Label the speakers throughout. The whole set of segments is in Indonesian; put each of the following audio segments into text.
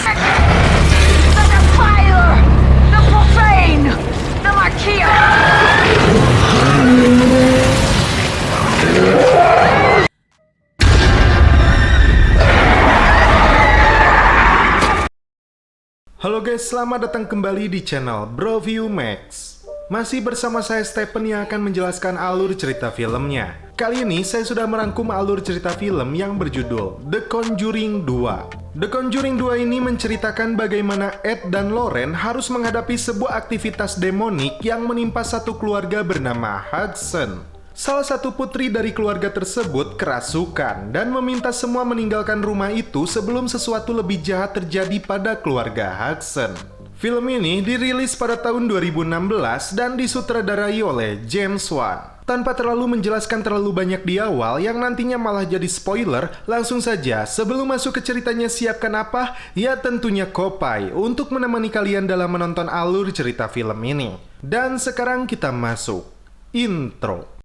Speaker 1: The defiler! The profane! The martyr!
Speaker 2: Halo guys, selamat datang kembali di channel Broview Max. Masih bersama saya Stephen yang akan menjelaskan alur cerita filmnya. Kali ini saya sudah merangkum alur cerita film yang berjudul The Conjuring 2. The Conjuring 2 ini menceritakan bagaimana Ed dan Lorraine harus menghadapi sebuah aktivitas demonik yang menimpa satu keluarga bernama Hudson. Salah satu putri dari keluarga tersebut kerasukan dan meminta semua meninggalkan rumah itu sebelum sesuatu lebih jahat terjadi pada keluarga Hudson. Film ini dirilis pada tahun 2016 dan disutradarai oleh James Wan. Tanpa terlalu menjelaskan terlalu banyak di awal yang nantinya malah jadi spoiler, langsung saja sebelum masuk ke ceritanya siapkan apa? Ya tentunya kopai untuk menemani kalian dalam menonton alur cerita film ini. Dan sekarang kita masuk intro.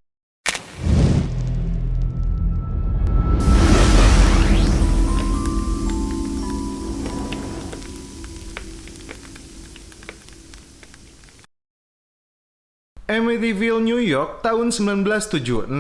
Speaker 2: Amityville, New York, tahun 1976.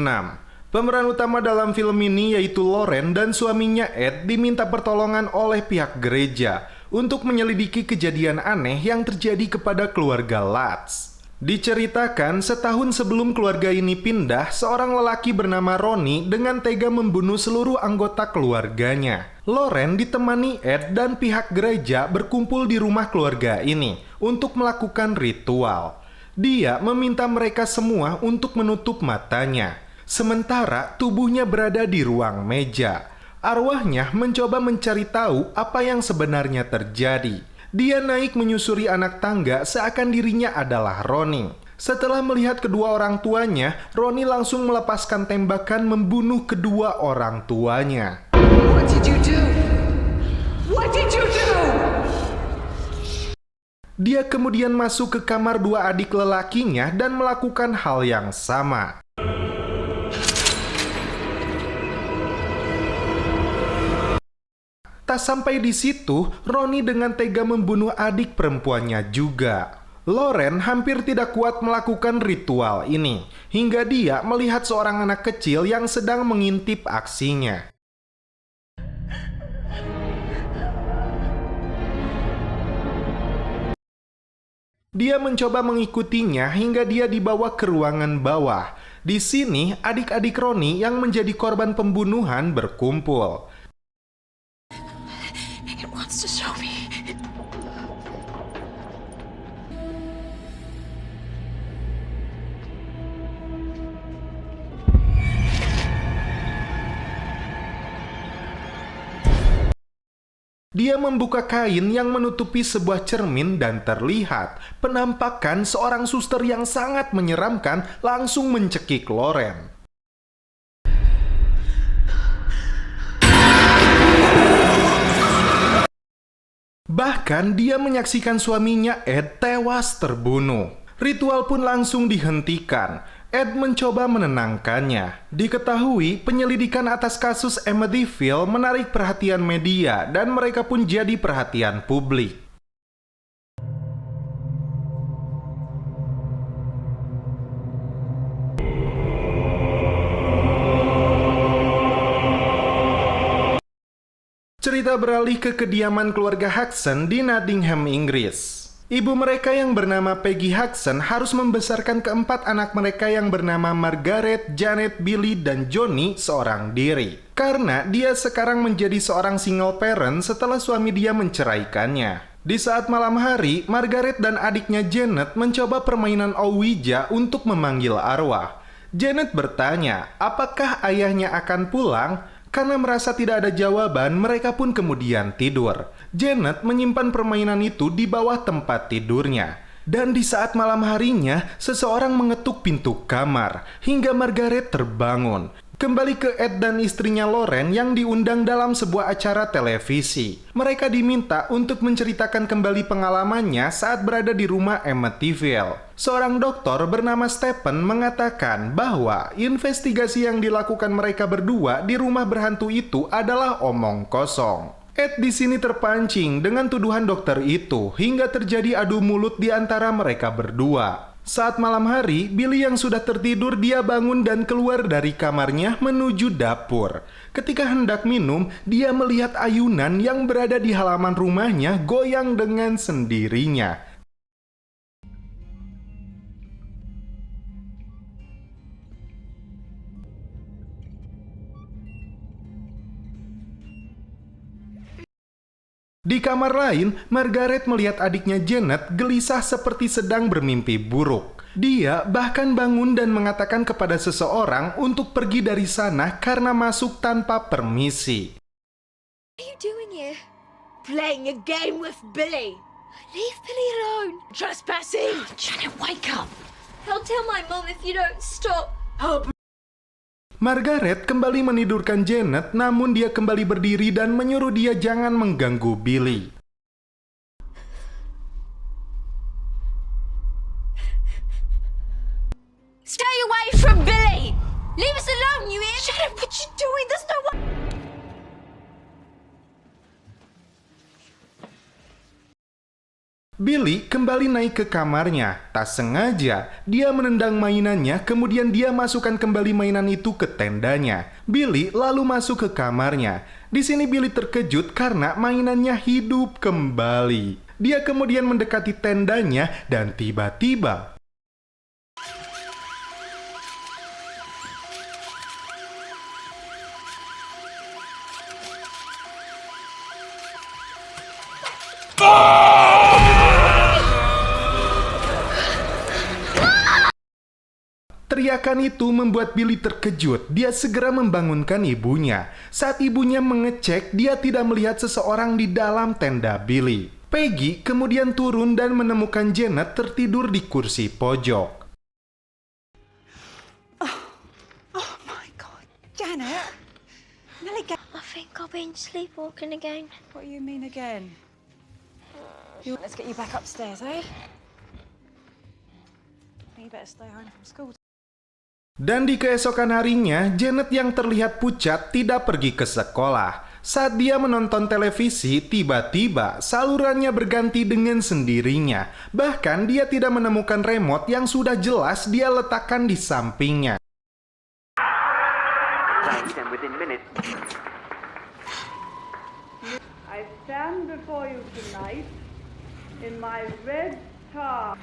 Speaker 2: Pemeran utama dalam film ini yaitu Lorraine dan suaminya Ed diminta pertolongan oleh pihak gereja untuk menyelidiki kejadian aneh yang terjadi kepada keluarga Lutz. Diceritakan setahun sebelum keluarga ini pindah, seorang lelaki bernama Ronnie dengan tega membunuh seluruh anggota keluarganya. Lorraine ditemani Ed dan pihak gereja berkumpul di rumah keluarga ini untuk melakukan ritual. Dia meminta mereka semua untuk menutup matanya, sementara tubuhnya berada di ruang meja. Arwahnya mencoba mencari tahu apa yang sebenarnya terjadi. Dia naik menyusuri anak tangga seakan dirinya adalah Ronnie. Setelah melihat kedua orang tuanya, Ronnie langsung melepaskan tembakan membunuh kedua orang tuanya.
Speaker 1: What did you do? What did you do?
Speaker 2: Dia kemudian masuk ke kamar dua adik lelakinya dan melakukan hal yang sama. Tak sampai di situ, Ronnie dengan tega membunuh adik perempuannya juga. Lorraine hampir tidak kuat melakukan ritual ini, hingga dia melihat seorang anak kecil yang sedang mengintip aksinya. Dia mencoba mengikutinya hingga dia dibawa ke ruangan bawah. Di sini, adik-adik Ronnie yang menjadi korban pembunuhan berkumpul.
Speaker 1: It wants to show me.
Speaker 2: Dia membuka kain yang menutupi sebuah cermin dan terlihat penampakan seorang suster yang sangat menyeramkan langsung mencekik Lorraine. Bahkan dia menyaksikan suaminya Ed tewas terbunuh. Ritual pun langsung dihentikan. Ed mencoba menenangkannya. Diketahui penyelidikan atas kasus Amityville menarik perhatian media dan mereka pun jadi perhatian publik. Cerita beralih ke kediaman keluarga Hudson di Nottingham, Inggris. Ibu mereka yang bernama Peggy Hudson harus membesarkan keempat anak mereka yang bernama Margaret, Janet, Billy, dan Johnny seorang diri. Karena dia sekarang menjadi seorang single parent setelah suami dia menceraikannya. Di saat malam hari, Margaret dan adiknya Janet mencoba permainan Ouija untuk memanggil arwah. Janet bertanya, apakah ayahnya akan pulang? Karena merasa tidak ada jawaban, mereka pun kemudian tidur. Janet menyimpan permainan itu di bawah tempat tidurnya. Dan di saat malam harinya, seseorang mengetuk pintu kamar, hingga Margaret terbangun. Kembali ke Ed dan istrinya Lorraine yang diundang dalam sebuah acara televisi. Mereka diminta untuk menceritakan kembali pengalamannya saat berada di rumah Amityville. Seorang dokter bernama Stephen mengatakan bahwa investigasi yang dilakukan mereka berdua di rumah berhantu itu adalah omong kosong. Ed di sini terpancing dengan tuduhan dokter itu hingga terjadi adu mulut di antara mereka berdua. Saat malam hari, Billy yang sudah tertidur dia bangun dan keluar dari kamarnya menuju dapur. Ketika hendak minum, dia melihat ayunan yang berada di halaman rumahnya goyang dengan sendirinya. Di kamar lain, Margaret melihat adiknya Janet gelisah seperti sedang bermimpi buruk. Dia bahkan bangun dan mengatakan kepada seseorang untuk pergi dari sana karena masuk tanpa permisi.
Speaker 3: What are you doing here?
Speaker 1: Playing a game with Billy.
Speaker 3: Leave Billy alone.
Speaker 1: Trespassing.
Speaker 3: Janet, wake up. I'll tell my mom if you don't stop.
Speaker 1: Oh,
Speaker 2: Margaret kembali menidurkan Janet, namun dia kembali berdiri dan menyuruh dia jangan mengganggu Billy.
Speaker 1: stay away from Billy. Leave us alone, you hear?
Speaker 3: Janet, what you doing? There's no one.
Speaker 2: Billy kembali naik ke kamarnya. Tak sengaja, dia menendang mainannya, kemudian dia masukkan kembali mainan itu ke tendanya. Billy lalu masuk ke kamarnya. Di sini Billy terkejut karena mainannya hidup kembali. Dia kemudian mendekati tendanya dan tiba-tiba teriakan itu membuat Billy terkejut. Dia segera membangunkan ibunya. Saat ibunya mengecek, dia tidak melihat seseorang di dalam tenda Billy. Peggy kemudian turun dan menemukan Janet tertidur di kursi pojok.
Speaker 4: Oh my God, Janet! Nearly get.
Speaker 3: I think I've been sleepwalking again.
Speaker 4: What do you mean again? Let's get you back upstairs, eh? You better stay home from school.
Speaker 2: Dan di keesokan harinya, Janet yang terlihat pucat tidak pergi ke sekolah. Saat dia menonton televisi, tiba-tiba salurannya berganti dengan sendirinya. Bahkan dia tidak menemukan remote yang sudah jelas dia letakkan di sampingnya.
Speaker 5: I stand before you tonight in my red car.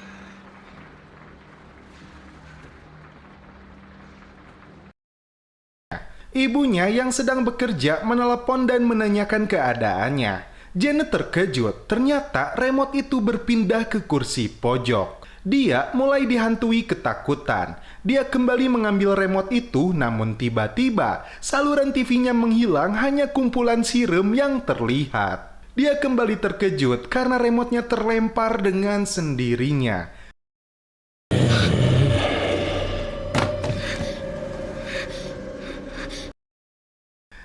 Speaker 2: Ibunya yang sedang bekerja menelepon dan menanyakan keadaannya. Janet terkejut, ternyata remote itu berpindah ke kursi pojok. Dia mulai dihantui ketakutan. Dia kembali mengambil remote itu, namun tiba-tiba saluran TV-nya menghilang, hanya kumpulan sirum yang terlihat. Dia kembali terkejut karena remote-nya terlempar dengan sendirinya.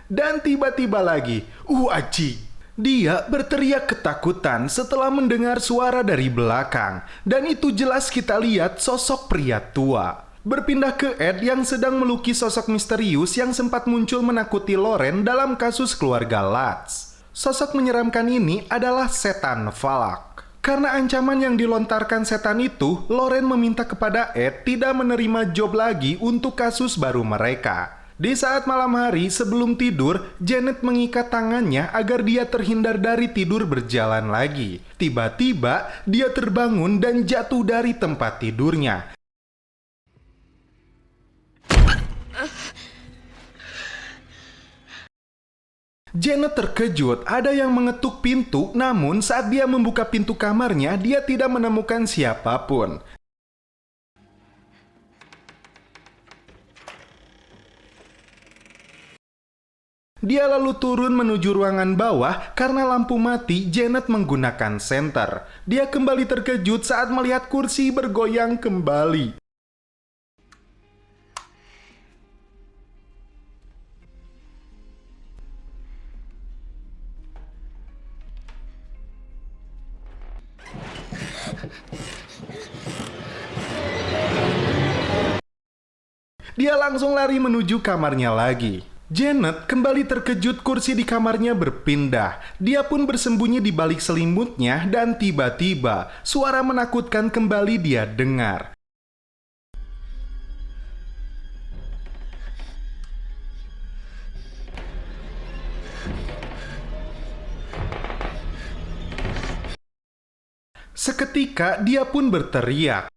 Speaker 2: Dan tiba-tiba lagi, aji! Dia berteriak ketakutan setelah mendengar suara dari belakang. Dan itu jelas kita lihat sosok pria tua. Berpindah ke Ed yang sedang melukis sosok misterius yang sempat muncul menakuti Lauren dalam kasus keluarga Lutz. Sosok menyeramkan ini adalah setan Falak. Karena ancaman yang dilontarkan setan itu, Lauren meminta kepada Ed tidak menerima job lagi untuk kasus baru mereka. Di saat malam hari sebelum tidur, Janet mengikat tangannya agar dia terhindar dari tidur berjalan lagi. Tiba-tiba, dia terbangun dan jatuh dari tempat tidurnya. Janet terkejut, ada yang mengetuk pintu, namun saat dia membuka pintu kamarnya, dia tidak menemukan siapapun. Dia lalu turun menuju ruangan bawah karena lampu mati. Janet menggunakan senter. Dia kembali terkejut saat melihat kursi bergoyang kembali. Dia langsung lari menuju kamarnya lagi. Janet kembali terkejut kursi di kamarnya berpindah. Dia pun bersembunyi di balik selimutnya dan tiba-tiba suara menakutkan kembali dia dengar. Seketika dia pun berteriak.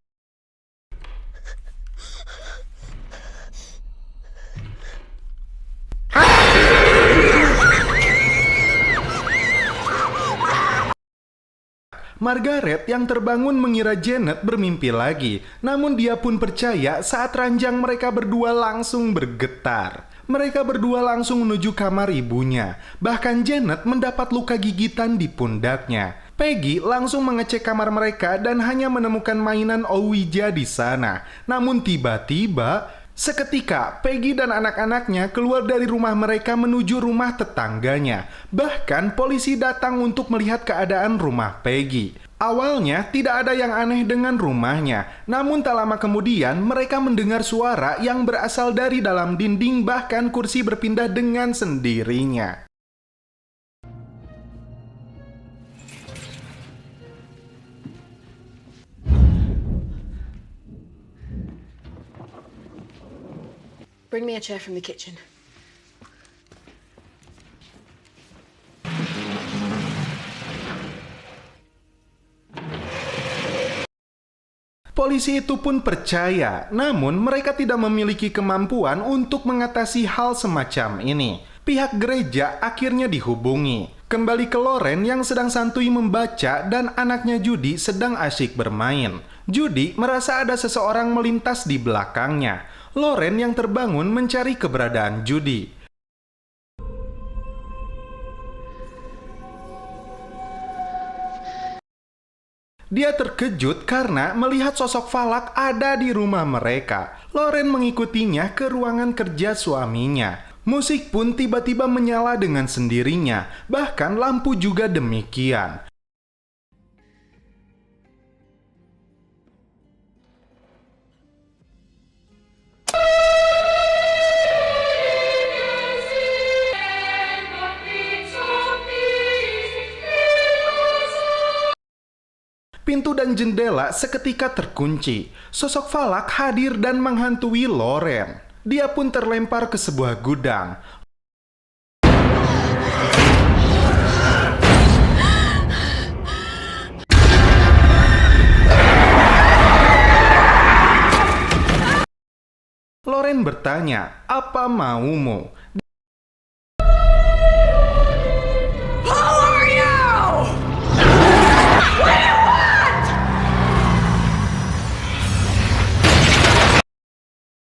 Speaker 2: Margaret yang terbangun mengira Janet bermimpi lagi, namun dia pun percaya saat ranjang mereka berdua langsung bergetar. Mereka berdua langsung menuju kamar ibunya. Bahkan Janet mendapat luka gigitan di pundaknya. Peggy langsung mengecek kamar mereka dan hanya menemukan mainan Ouija di sana. Namun tiba-tiba, seketika Peggy dan anak-anaknya keluar dari rumah mereka menuju rumah tetangganya. Bahkan polisi datang untuk melihat keadaan rumah Peggy. Awalnya tidak ada yang aneh dengan rumahnya, namun tak lama kemudian mereka mendengar suara yang berasal dari dalam dinding, bahkan kursi berpindah dengan sendirinya.
Speaker 4: Bring me a chair from the kitchen.
Speaker 2: Polisi itu pun percaya, namun mereka tidak memiliki kemampuan untuk mengatasi hal semacam ini. Pihak gereja akhirnya dihubungi. Kembali ke Lauren yang sedang santuy membaca dan anaknya Judy sedang asyik bermain. Judy merasa ada seseorang melintas di belakangnya. Lauren yang terbangun mencari keberadaan Judy. Dia terkejut karena melihat sosok Falak ada di rumah mereka. Lauren mengikutinya ke ruangan kerja suaminya. Musik pun tiba-tiba menyala dengan sendirinya, bahkan lampu juga demikian. Pintu dan jendela seketika terkunci. Sosok Falak hadir dan menghantui Lauren. Dia pun terlempar ke sebuah gudang. Lauren bertanya, "Apa maumu?"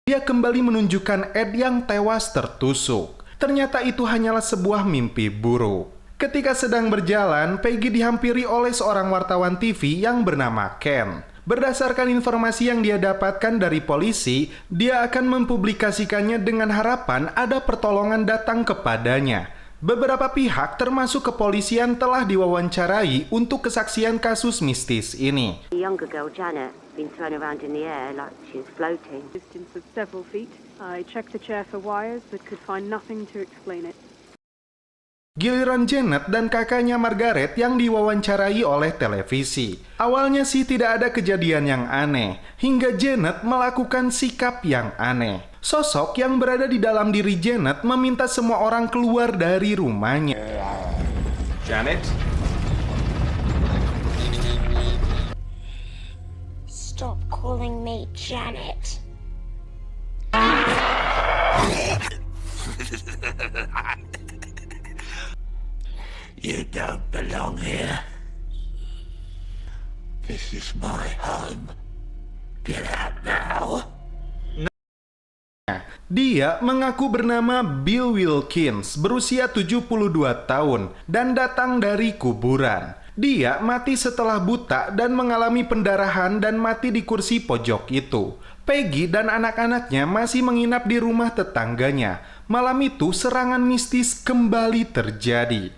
Speaker 2: Dia kembali menunjukkan Ed yang tewas tertusuk. Ternyata itu hanyalah sebuah mimpi buruk. Ketika sedang berjalan, Peggy dihampiri oleh seorang wartawan TV yang bernama Ken. Berdasarkan informasi yang dia dapatkan dari polisi, dia akan mempublikasikannya dengan harapan ada pertolongan datang kepadanya. Beberapa pihak termasuk kepolisian telah diwawancarai untuk kesaksian kasus mistis ini.
Speaker 6: The younger girl, Janet, been thrown around in the air like she's floating.
Speaker 5: Distance of several feet. I checked the chair for wires but could find nothing to explain it.
Speaker 2: Giliran Janet dan kakaknya Margaret yang diwawancarai oleh televisi. Awalnya sih tidak ada kejadian yang aneh, hingga Janet melakukan sikap yang aneh. Sosok yang berada di dalam diri Janet meminta semua orang keluar dari rumahnya.
Speaker 7: Janet?
Speaker 3: Stop calling me Janet.
Speaker 8: You don't belong here. This is my home. Get out now.
Speaker 2: Dia mengaku bernama Bill Wilkins, berusia 72 tahun, dan datang dari kuburan. Dia mati setelah buta dan mengalami pendarahan dan mati di kursi pojok itu. Peggy dan anak-anaknya masih menginap di rumah tetangganya. Malam itu serangan mistis kembali terjadi.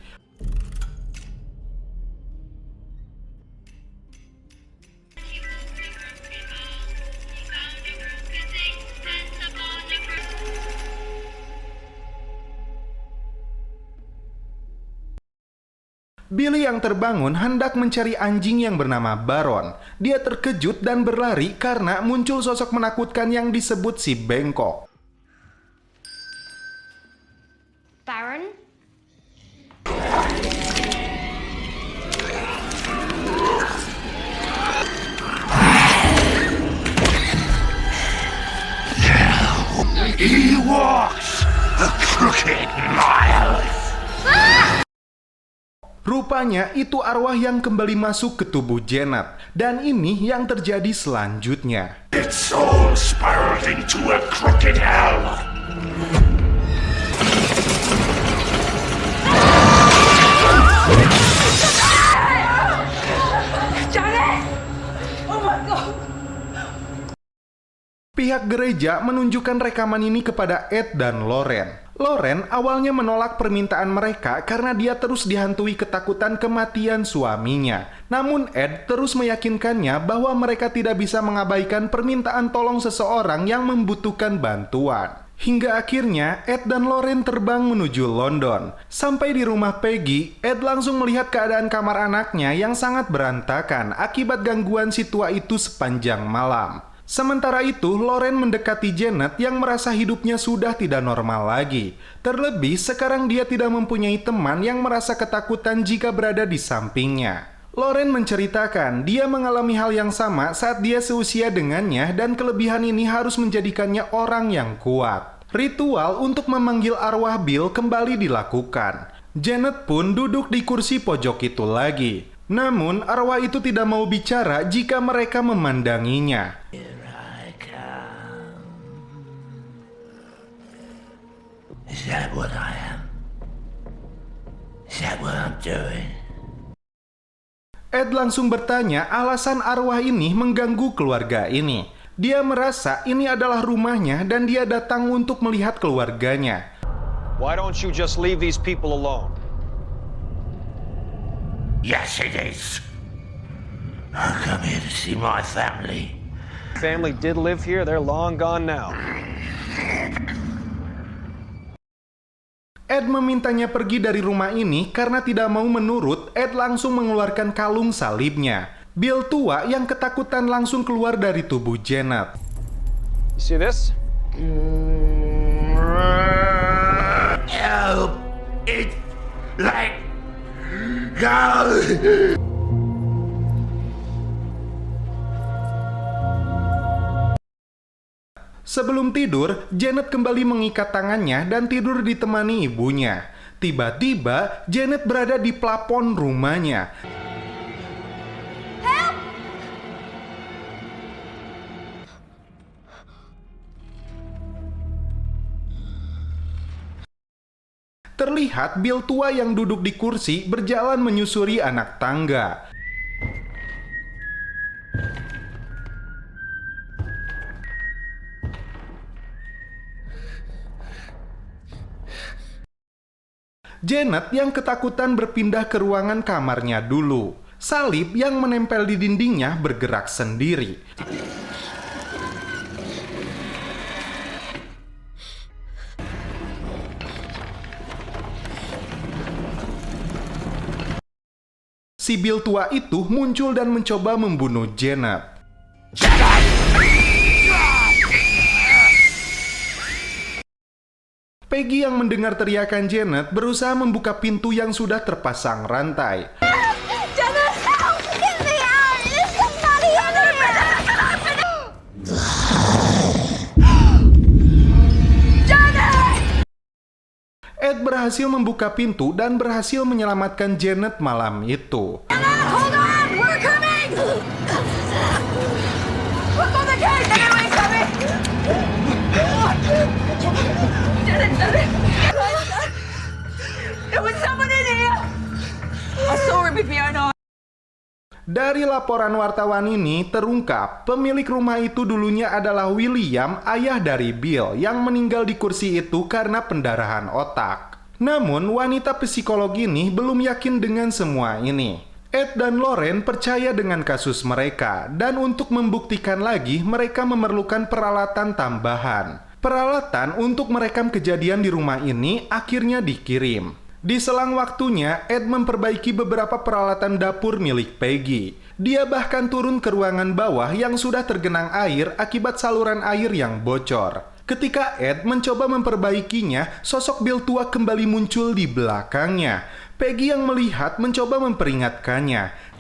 Speaker 2: Billy yang terbangun hendak mencari anjing yang bernama Baron. Dia terkejut dan berlari karena muncul sosok menakutkan yang disebut si Bengkok.
Speaker 3: Baron?
Speaker 8: He walks the crooked mile.
Speaker 2: Rupanya itu arwah yang kembali masuk ke tubuh Janet. Dan ini yang terjadi selanjutnya.
Speaker 8: Its soul spiraled into a crooked hell.
Speaker 1: Janet! Oh my God!
Speaker 2: Pihak gereja menunjukkan rekaman ini kepada Ed dan Lauren. Lauren awalnya menolak permintaan mereka karena dia terus dihantui ketakutan kematian suaminya. Namun Ed terus meyakinkannya bahwa mereka tidak bisa mengabaikan permintaan tolong seseorang yang membutuhkan bantuan. Hingga akhirnya Ed dan Lauren terbang menuju London. Sampai di rumah Peggy, Ed langsung melihat keadaan kamar anaknya yang sangat berantakan akibat gangguan si tua itu sepanjang malam. Sementara itu, Lauren mendekati Janet yang merasa hidupnya sudah tidak normal lagi. Terlebih, sekarang dia tidak mempunyai teman yang merasa ketakutan jika berada di sampingnya. Lauren menceritakan dia mengalami hal yang sama saat dia seusia dengannya dan kelebihan ini harus menjadikannya orang yang kuat. Ritual untuk memanggil arwah Bill kembali dilakukan. Janet pun duduk di kursi pojok itu lagi. Namun, arwah itu tidak mau bicara jika mereka memandanginya.
Speaker 8: Is that what I am? Is that what I'm doing?
Speaker 2: Ed langsung bertanya alasan arwah ini mengganggu keluarga ini. Dia merasa ini adalah rumahnya dan dia datang untuk melihat keluarganya.
Speaker 7: Why don't you just leave these people alone?
Speaker 8: Yes, it is. I come here to see my family.
Speaker 7: Family did live here, they're long gone now.
Speaker 2: Ed memintanya pergi dari rumah ini karena tidak mau menurut. Ed langsung mengeluarkan kalung salibnya. Bill tua yang ketakutan langsung keluar dari tubuh Janet.
Speaker 7: You see this?
Speaker 8: Help! It like go.
Speaker 2: Sebelum tidur, Janet kembali mengikat tangannya dan tidur ditemani ibunya. Tiba-tiba, Janet berada di plafon rumahnya. Terlihat Bill tua yang duduk di kursi berjalan menyusuri anak tangga. Janet yang ketakutan berpindah ke ruangan kamarnya dulu. Salib yang menempel di dindingnya bergerak sendiri. Si Bill tua itu muncul dan mencoba membunuh Janet. Peggy yang mendengar teriakan Janet berusaha membuka pintu yang sudah terpasang rantai.
Speaker 3: Janet, help! Get me out! There's somebody in here!
Speaker 2: Ed berhasil membuka pintu dan berhasil menyelamatkan Janet malam itu.
Speaker 3: Hold on! We're coming! Look on the gate! Anyway, coming! Janet, Janet! There was someone in here! I saw him with my own eyes.
Speaker 2: Dari laporan wartawan ini terungkap, pemilik rumah itu dulunya adalah William, ayah dari Bill, yang meninggal di kursi itu karena pendarahan otak. Namun, wanita psikolog ini belum yakin dengan semua ini. Ed dan Lauren percaya dengan kasus mereka, dan untuk membuktikan lagi, mereka memerlukan peralatan tambahan. Peralatan untuk merekam kejadian di rumah ini akhirnya dikirim. Di selang waktunya, Ed memperbaiki beberapa peralatan dapur milik Peggy. Dia bahkan turun ke ruangan bawah yang sudah tergenang air akibat saluran air yang bocor. Ketika Ed mencoba memperbaikinya, sosok Bill tua kembali muncul di belakangnya. Peggy yang melihat mencoba memperingatkannya.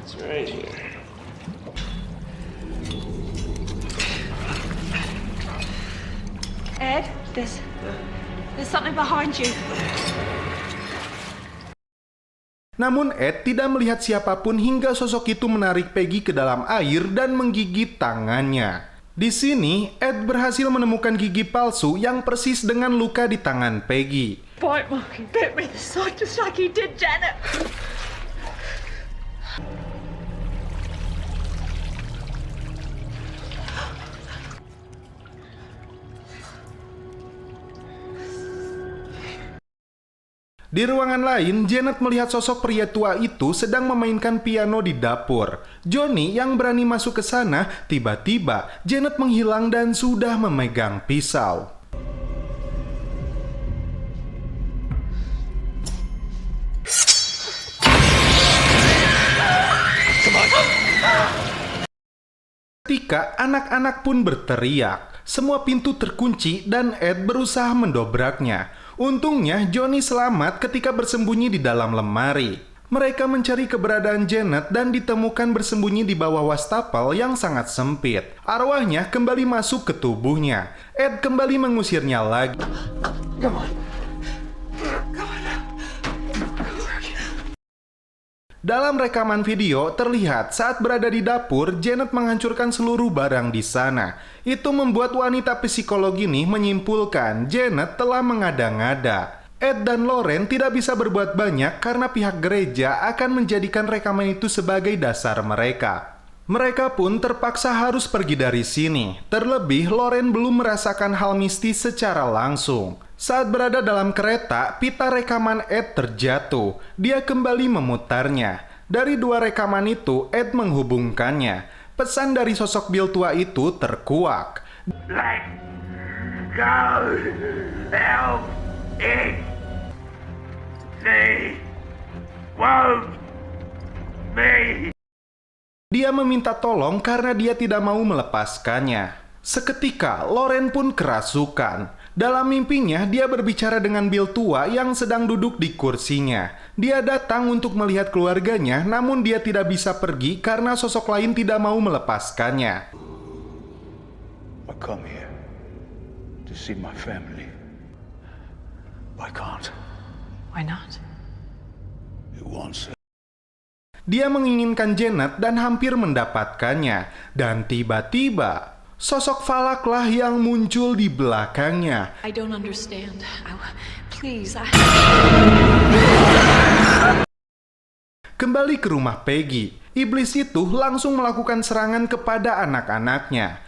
Speaker 9: It's right here.
Speaker 4: Ed, there's something behind you.
Speaker 2: Namun Ed tidak melihat siapapun hingga sosok itu menarik Peggy ke dalam air dan menggigit tangannya. Di sini, Ed berhasil menemukan gigi palsu yang persis dengan luka di tangan Peggy.
Speaker 1: Bite mark, he bit me the side just like he did Janet.
Speaker 2: Di ruangan lain, Janet melihat sosok pria tua itu sedang memainkan piano di dapur. Johnny yang berani masuk ke sana, tiba-tiba Janet menghilang dan sudah memegang pisau. Ketika anak-anak pun berteriak, semua pintu terkunci dan Ed berusaha mendobraknya. Untungnya Johnny selamat ketika bersembunyi di dalam lemari. Mereka mencari keberadaan Janet dan ditemukan bersembunyi di bawah wastafel yang sangat sempit. Arwahnya kembali masuk ke tubuhnya. Ed kembali mengusirnya lagi. Dalam rekaman video, terlihat saat berada di dapur, Janet menghancurkan seluruh barang di sana. Itu membuat wanita psikolog ini menyimpulkan Janet telah mengada-ngada. Ed dan Lauren tidak bisa berbuat banyak karena pihak gereja akan menjadikan rekaman itu sebagai dasar mereka. Mereka pun terpaksa harus pergi dari sini. Terlebih, Lauren belum merasakan hal mistis secara langsung. Saat berada dalam kereta, pita rekaman Ed terjatuh. Dia kembali memutarnya. Dari dua rekaman itu, Ed menghubungkannya. Pesan dari sosok Bill tua itu terkuak.
Speaker 8: Let go. Help it. They won't me.
Speaker 2: Dia meminta tolong karena dia tidak mau melepaskannya. Seketika, Lauren pun kerasukan. Dalam mimpinya, dia berbicara dengan Bill tua yang sedang duduk di kursinya. Dia datang untuk melihat keluarganya, namun dia tidak bisa pergi karena sosok lain tidak mau melepaskannya.
Speaker 8: I come here to see my family. I can't.
Speaker 4: Why not?
Speaker 8: It wants it.
Speaker 2: Dia menginginkan Janet dan hampir mendapatkannya. Dan tiba-tiba, sosok Falaklah yang muncul di belakangnya.
Speaker 1: I don't understand. Please,
Speaker 2: Kembali ke rumah Peggy, iblis itu langsung melakukan serangan kepada anak-anaknya.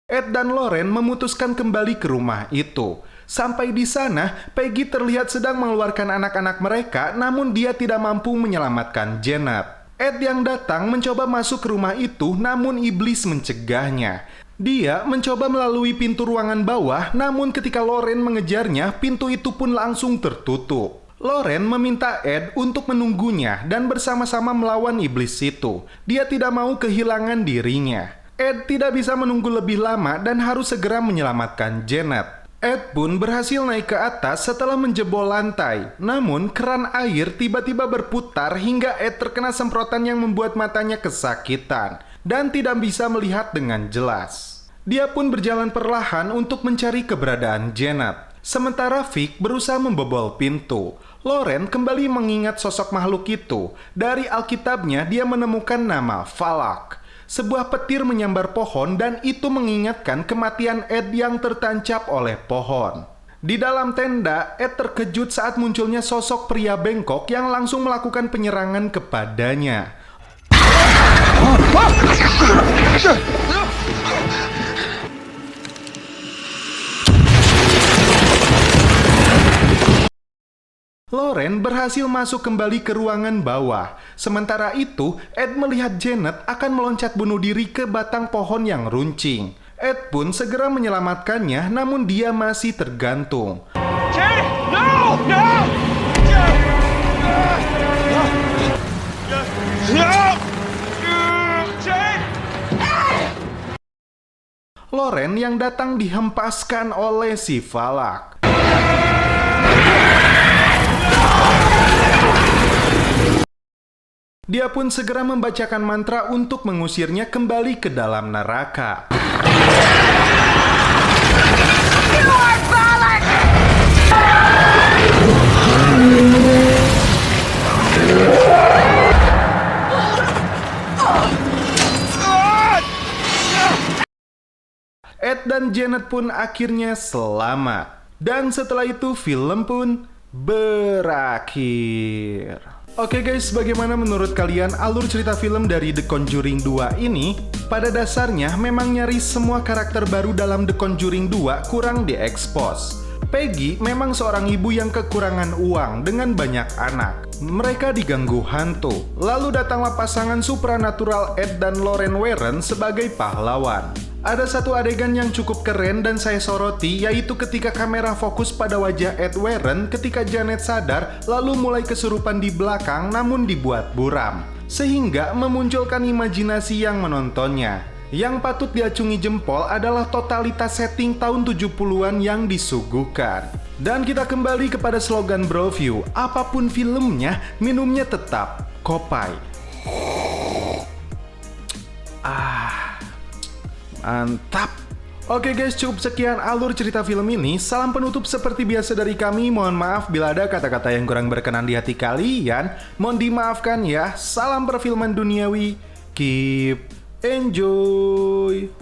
Speaker 2: Ed dan Lauren memutuskan kembali ke rumah itu. Sampai di sana, Peggy terlihat sedang mengeluarkan anak-anak mereka, namun dia tidak mampu menyelamatkan Janet. Ed yang datang mencoba masuk ke rumah itu, namun iblis mencegahnya. Dia mencoba melalui pintu ruangan bawah, namun ketika Lauren mengejarnya, pintu itu pun langsung tertutup. Lauren meminta Ed untuk menunggunya dan bersama-sama melawan iblis itu. Dia tidak mau kehilangan dirinya. Ed tidak bisa menunggu lebih lama dan harus segera menyelamatkan Janet. Ed pun berhasil naik ke atas setelah menjebol lantai. Namun, keran air tiba-tiba berputar hingga Ed terkena semprotan yang membuat matanya kesakitan dan tidak bisa melihat dengan jelas. Dia pun berjalan perlahan untuk mencari keberadaan Janet. Sementara Vic berusaha membobol pintu. Lauren kembali mengingat sosok makhluk itu. Dari Alkitabnya, dia menemukan nama Falak. Sebuah petir menyambar pohon dan itu mengingatkan kematian Ed yang tertancap oleh pohon. Di dalam tenda, Ed terkejut saat munculnya sosok pria bengkok yang langsung melakukan penyerangan kepadanya. Lauren berhasil masuk kembali ke ruangan bawah. Sementara itu, Ed melihat Janet akan meloncat bunuh diri ke batang pohon yang runcing. Ed pun segera menyelamatkannya, namun dia masih tergantung.
Speaker 7: Janet! No! No! No! Janet!
Speaker 2: Lauren yang datang dihempaskan oleh si Valak. Dia pun segera membacakan mantra untuk mengusirnya kembali ke dalam neraka. Ed dan Janet pun akhirnya selamat. Dan setelah itu film pun berakhir. Oke guys, bagaimana menurut kalian alur cerita film dari The Conjuring 2 ini? Pada dasarnya memang nyaris semua karakter baru dalam The Conjuring 2 kurang diekspos. Peggy memang seorang ibu yang kekurangan uang dengan banyak anak. Mereka diganggu hantu. Lalu datanglah pasangan supranatural Ed dan Lauren Warren sebagai pahlawan. Ada satu adegan yang cukup keren dan saya soroti, yaitu ketika kamera fokus pada wajah Ed Warren ketika Janet sadar lalu mulai kesurupan di belakang namun dibuat buram, sehingga memunculkan imajinasi yang menontonnya. Yang patut diacungi jempol adalah totalitas setting tahun 70-an yang disuguhkan. Dan kita kembali kepada slogan Broview, apapun filmnya, minumnya tetap Kopai. Mantap. Oke guys, cukup sekian alur cerita film ini. Salam penutup seperti biasa dari kami. Mohon maaf bila ada kata-kata yang kurang berkenan di hati kalian. Mohon dimaafkan ya. Salam perfilman duniawi. Keep enjoy.